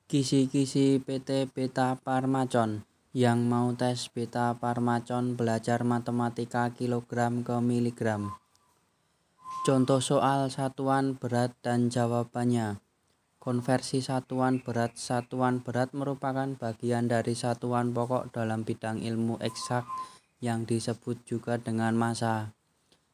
Kisi-kisi PT Beta Parmacon. Yang mau tes Beta Parmacon belajar matematika kilogram ke miligram. Contoh soal satuan berat dan jawabannya. Konversi satuan berat merupakan bagian dari satuan pokok dalam bidang ilmu eksak yang disebut juga dengan massa.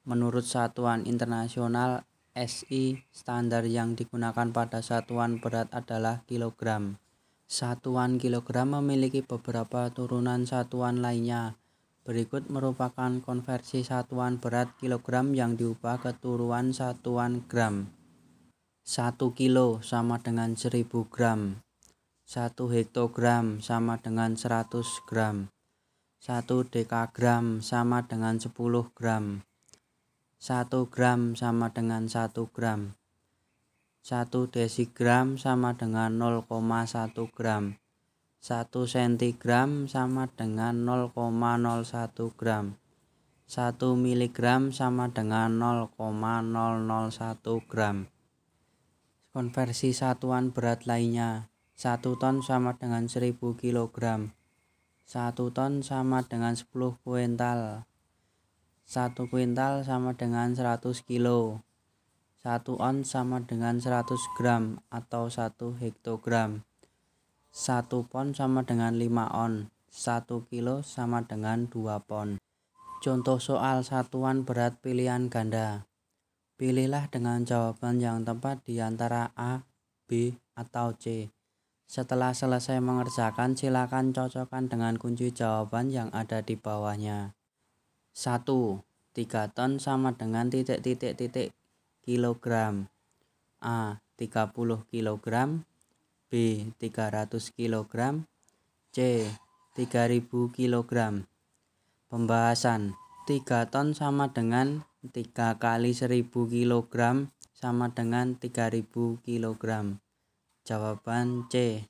Menurut satuan internasional SI, standar yang digunakan pada satuan berat adalah kilogram. Satuan kilogram memiliki beberapa turunan satuan lainnya. Berikut merupakan konversi satuan berat kilogram yang diubah ke turunan satuan gram. 1 kilo sama dengan 1000 gram. 1 hektogram sama dengan 100 gram. 1 dekagram sama dengan 10 gram. 1 gram sama dengan 1 gram. 1 desigram sama dengan 0,1 gram. 1 sentigram sama dengan 0,01 gram. 1 miligram sama dengan 0,001 gram. Konversi satuan berat lainnya. 1 ton sama dengan 1000 kg. 1 ton sama dengan 10 kuintal. 1 kuintal sama dengan 100 kilo. 1 ons sama dengan 100 gram atau 1 hektogram. 1 pon sama dengan 5 on. 1 kilo sama dengan 2 pon. Contoh soal satuan berat pilihan ganda. Pilihlah dengan jawaban yang tepat di antara A, B, atau C. Setelah selesai mengerjakan, silakan cocokkan dengan kunci jawaban yang ada di bawahnya. 1. 3 ton sama dengan titik kilogram. A. 30 kilogram. B. 300 kilogram. C. 3000 kilogram. Pembahasan. 3 ton sama dengan 3 kali 1000 kilogram sama dengan 3000 kilogram. Jawaban C.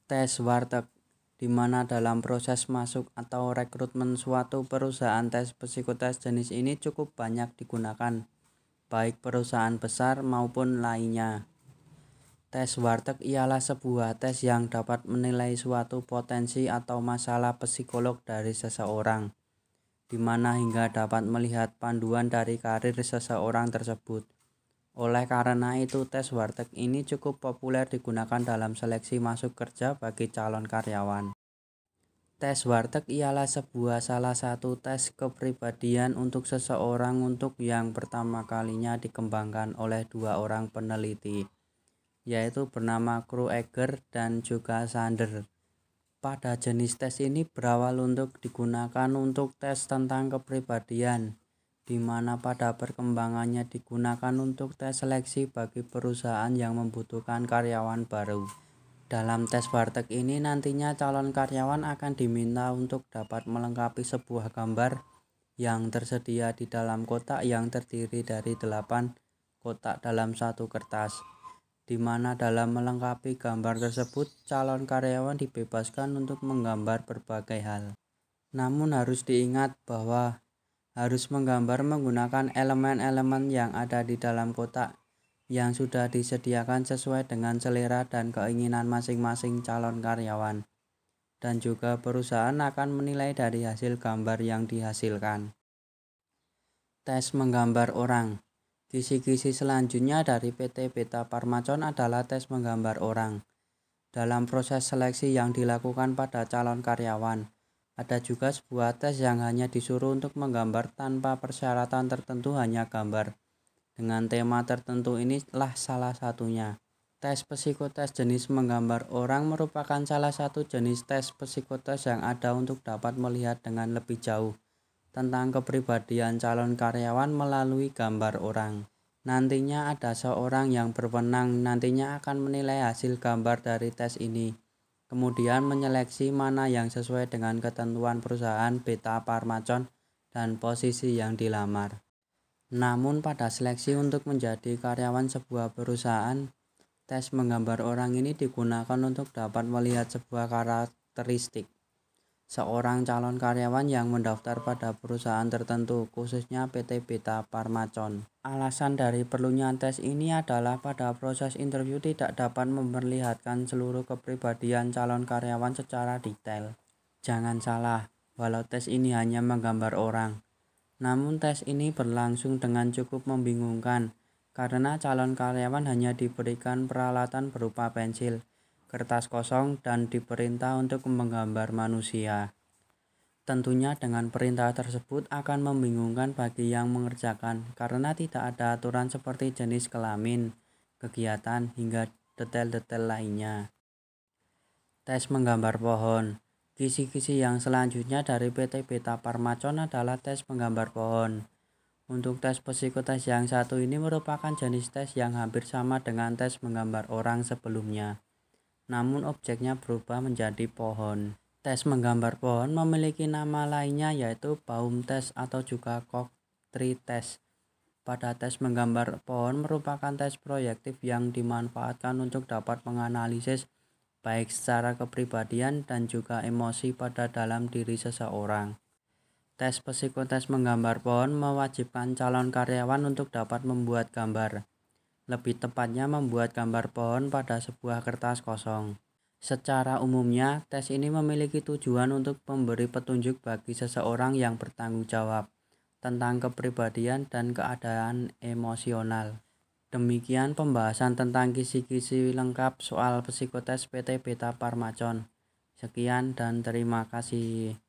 Tes warteg, di mana dalam proses masuk atau rekrutmen suatu perusahaan tes psikotes jenis ini cukup banyak digunakan, baik perusahaan besar maupun lainnya. Tes warteg ialah sebuah tes yang dapat menilai suatu potensi atau masalah psikolog dari seseorang, di mana hingga dapat melihat panduan dari karir seseorang tersebut. Oleh karena itu, tes warteg ini cukup populer digunakan dalam seleksi masuk kerja bagi calon karyawan. Tes warteg ialah salah satu tes kepribadian untuk seseorang untuk yang pertama kalinya dikembangkan oleh 2 orang peneliti. yaitu bernama Krueger dan juga Sander. Pada jenis tes ini berawal untuk digunakan untuk tes tentang kepribadian, di mana pada perkembangannya digunakan untuk tes seleksi bagi perusahaan yang membutuhkan karyawan baru. Dalam tes Bartek ini nantinya calon karyawan akan diminta untuk dapat melengkapi sebuah gambar yang tersedia di dalam kotak yang terdiri dari 8 kotak dalam satu kertas, di mana dalam melengkapi gambar tersebut calon karyawan dibebaskan untuk menggambar berbagai hal. Namun harus diingat bahwa harus menggambar menggunakan elemen-elemen yang ada di dalam kotak yang sudah disediakan sesuai dengan selera dan keinginan masing-masing calon karyawan, dan juga perusahaan akan menilai dari hasil gambar yang dihasilkan. Tes menggambar orang. Kisi-kisi selanjutnya dari PT Beta Parmacon adalah tes menggambar orang. Dalam proses seleksi yang dilakukan pada calon karyawan, ada juga sebuah tes yang hanya disuruh untuk menggambar tanpa persyaratan tertentu, hanya gambar. Dengan tema tertentu inilah salah satunya. Tes psikotes jenis menggambar orang merupakan salah satu jenis tes psikotes yang ada untuk dapat melihat dengan lebih jauh tentang kepribadian calon karyawan melalui gambar orang. Nantinya ada seorang yang berwenang nantinya akan menilai hasil gambar dari tes ini, kemudian menyeleksi mana yang sesuai dengan ketentuan perusahaan Beta Parmacon dan posisi yang dilamar. Namun pada seleksi untuk menjadi karyawan sebuah perusahaan, tes menggambar orang ini digunakan untuk dapat melihat sebuah karakteristik seorang calon karyawan yang mendaftar pada perusahaan tertentu, khususnya PT Beta Parmacon. Alasan dari perlunya tes ini adalah pada proses interview tidak dapat memperlihatkan seluruh kepribadian calon karyawan secara detail. Jangan salah, walau tes ini hanya menggambar orang, namun tes ini berlangsung dengan cukup membingungkan karena calon karyawan hanya diberikan peralatan berupa pensil, kertas kosong, dan diperintah untuk menggambar manusia. Tentunya dengan perintah tersebut akan membingungkan bagi yang mengerjakan karena tidak ada aturan seperti jenis kelamin, kegiatan, hingga detail-detail lainnya. Tes menggambar pohon. Kisi-kisi yang selanjutnya dari PT Beta Parmacon adalah tes menggambar pohon. Untuk tes psikotes yang satu ini merupakan jenis tes yang hampir sama dengan tes menggambar orang sebelumnya, namun objeknya berubah menjadi pohon. Tes menggambar pohon memiliki nama lainnya yaitu Baum Test atau juga Koch Tree Test. Pada tes menggambar pohon merupakan tes proyektif yang dimanfaatkan untuk dapat menganalisis baik secara kepribadian dan juga emosi pada dalam diri seseorang. Tes psikotes menggambar pohon mewajibkan calon karyawan untuk dapat membuat gambar. Lebih tepatnya membuat gambar pohon pada sebuah kertas kosong. Secara umumnya, tes ini memiliki tujuan untuk memberi petunjuk bagi seseorang yang bertanggung jawab tentang kepribadian dan keadaan emosional. Demikian pembahasan tentang kisi-kisi lengkap soal psikotes PT Beta Parmacon. Sekian dan terima kasih.